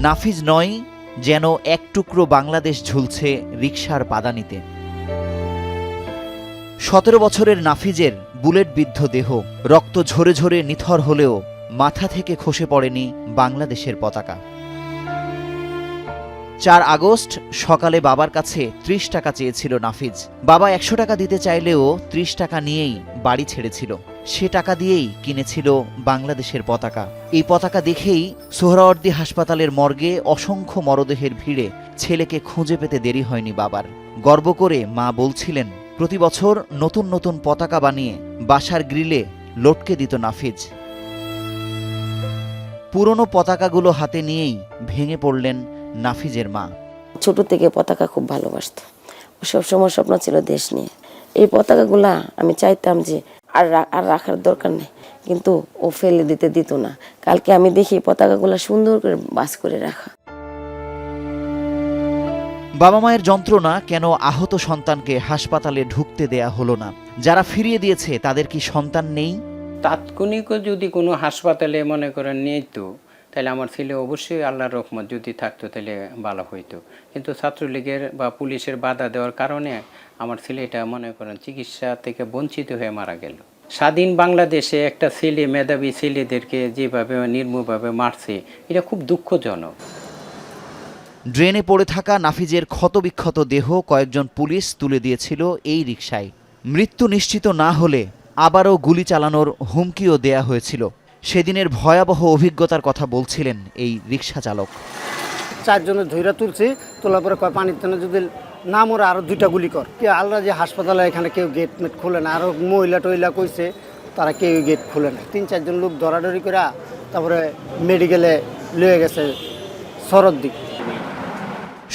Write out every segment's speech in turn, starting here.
নাফিজ নয়, যেন এক টুকরো বাংলাদেশ ঝুলছে রিকশার পাদানিতে। 17 বছরের নাফিজের বুলেটবিদ্ধ দেহ রক্ত ঝরে ঝরে নিথর হলেও মাথা থেকে খসে পড়েনি বাংলাদেশের পতাকা। 4 আগস্ট সকালে বাবার কাছে 30 টাকা চেয়েছিল নাফিজ। বাবা 100 টাকা দিতে চাইলেও 30 টাকা নিয়েই বাড়ি ছেড়েছিল। সে টাকা দিয়েই কিনেছিল বাংলাদেশের পতাকা। এই পতাকা দেখেই সোহরাওয়ার্দী হাসপাতালের মর্গে অসংখ্য মরদেহের ভিড়ে ছেলেকে খুঁজে পেতে দেরি হয়নি বাবার। গর্ব করে মা বলছিলেন, প্রতি বছর নতুন নতুন পতাকা বানিয়ে বাসার গ্রিলে লটকে দিত নাফিজ। পুরনো পতাকাগুলো হাতে নিয়েই ভেঙে পড়লেন নাফিজের মা। ছোট থেকে পতাকা খুব ভালোবাসত। সবসময় স্বপ্ন ছিল দেশ নিয়ে। এই পতাকাগুলা আমি চাইতাম যে আর রাখার দরকার নেই, কিন্তু ও ফেলে দিত না। কালকে আমি দেখি পতাকাগুলা সুন্দর করে বাস করে রাখা। বাবা মায়ের যন্ত্রণা কেন আহত সন্তানকে হাসপাতালে ঢুকতে দেয়া হলো না? যারা ফিরিয়ে দিয়েছে তাদের কি সন্তান নেই? তাৎক্ষণিক যদি কোনো হাসপাতালে মনে করেন নিত, তাহলে আমার ছেলে অবশ্যই আল্লাহর রহমত যদি থাকতো তাহলে ভালো হইতো। কিন্তু ছাত্রলীগের বা পুলিশের বাধা দেওয়ার কারণে আমার ছেলেটা মনে করেন চিকিৎসা থেকে বঞ্চিত হয়ে মারা গেল। স্বাধীন বাংলাদেশে একটা ছেলে, মেধাবী ছেলেদেরকে যেভাবে নির্মমভাবে মারছে, এটা খুব দুঃখজনক। ড্রেনে পড়ে থাকা নাফিজের ক্ষতবিক্ষত দেহ কয়েকজন পুলিশ তুলে দিয়েছিল এই রিকশায়। মৃত্যু নিশ্চিত না হলে আবারও গুলি চালানোর হুমকিও দেয়া হয়েছিল। সেদিনের ভয়াবহ অভিজ্ঞতার কথা বলছিলেন এই রিকশা চালক। 4 জনের ধৈর্য তুলছি, তোলার পরে কয় পানির টানে যদি না মরে আরো 2টা গুলি কর। আল্লাহ যে হাসপাতালে এখানে কেউ গেট মেট খুলে না, আরো মহিলা টহিলা কইছে তারা কেউ গেট খুলে না। 3-4 জন লোক ধরাধরি করে তারপরে মেডিকেলে লয়ে গেছে শরৎ দিক।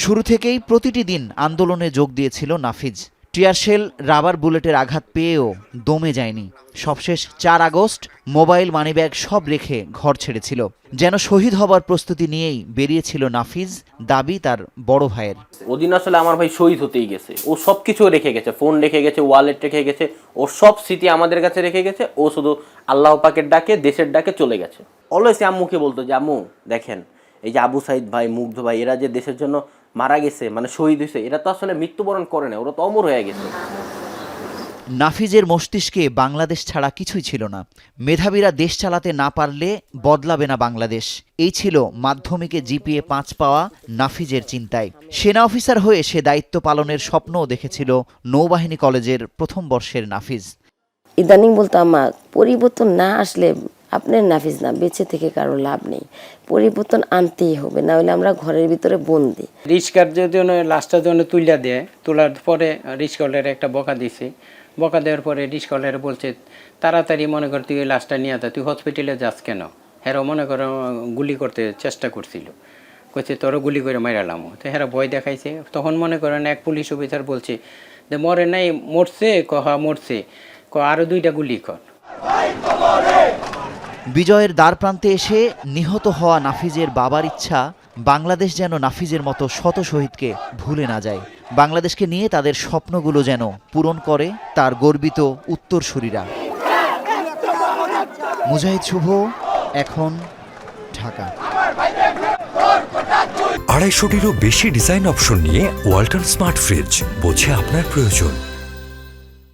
শুরু থেকেই প্রতিটি দিন আন্দোলনে যোগ দিয়েছিল নাফিজ। টিয়ারশেল, রাবার বুলেটের আঘাত পেয়েও দমে যায়নি। সবশেষ 4 আগস্ট মোবাইল, মানিব্যাগ সব রেখে ঘর ছেড়েছিল। যেন শহীদ হবার প্রস্তুতি নিয়েই বেরিয়েছিল নাফিজ। দাবি তার বড় ভাইয়ের। ওদিন আসলে আমার ভাই শহীদ হতেই গেছে। ও সব কিছু রেখে গেছে, ফোন রেখে গেছে, ওয়ালেট রেখে গেছে, ও সব স্মৃতি আমাদের কাছে রেখে গেছে। ও শুধু আল্লাহ পাকের ডাকে, দেশের ডাকে চলে গেছে। অলওয়েজ আম্মুকে বলতো যে আম্মু দেখেন, এই যে আবু সাইদ ভাই, মুগ্ধ ভাই, এরা যে দেশের জন্য মারা গেছে, মানে শহীদ হয়েছে, এরা তো আসলে মৃত্যুবরণ করে না, ওরা তো অমর হয়ে গেছে। নাফিজের মস্তিষ্কে বাংলাদেশ ছাড়া কিছুই ছিল না। মেধাবীরা দেশ চালাতে না পারলে বদলাবে না বাংলাদেশ, এই ছিল মাধ্যমিকে জিপিএ 5 পাওয়া নাফিজের চিন্তায়। সেনা অফিসার হয়ে সে দায়িত্ব পালনের স্বপ্নও দেখেছিল নৌবাহিনী কলেজের প্রথম বর্ষের নাফিজ। ইদানিং বলতাম, মা পরিবর্তন না আসলে আপনার নাফিজ না, বেঁচে থেকে কারো লাভ নেই। পরিবর্তন আনতেই হবে, না হলে আমরা ঘরের ভিতরে বন্দি। রিক্সার জন্য লাশটা জন্য তুলে দেয়, তোলার পরে রিক্সাওয়ালার একটা বকা দিছে। বকা দেওয়ার পরে রিক্সাওয়ালার বলছে তাড়াতাড়ি মনে কর তুই ওই লাশটা নিয়ে যা, তুই হসপিটালে যাস কেন? হেরা মনে করো গুলি করতে চেষ্টা করছিল, কইছে তোরও গুলি করে মারালাম। তো হেরা ভয় দেখাইছে। তখন মনে করেন এক পুলিশ অফিসার বলছে যে মরে নাই, মরছে? কহা মরছে, আরো 2টা গুলি কর। বিজয়ের দ্বারপ্রান্তে এসে নিহত হওয়া নাফিজের বাবার ইচ্ছা, বাংলাদেশ যেন নাফিজের মতো শত শহীদকে ভুলে না যায়। বাংলাদেশকে নিয়ে তাদের স্বপ্নগুলো যেন পূরণ করে তার গর্বিত উত্তরসূরিরা। মুজাহিদ শুভ, এখন, ঢাকা। 250-টিরও বেশি ডিজাইন অপশন নিয়ে ওয়ালটন স্মার্ট ফ্রিজ, বোঝে আপনার প্রয়োজন।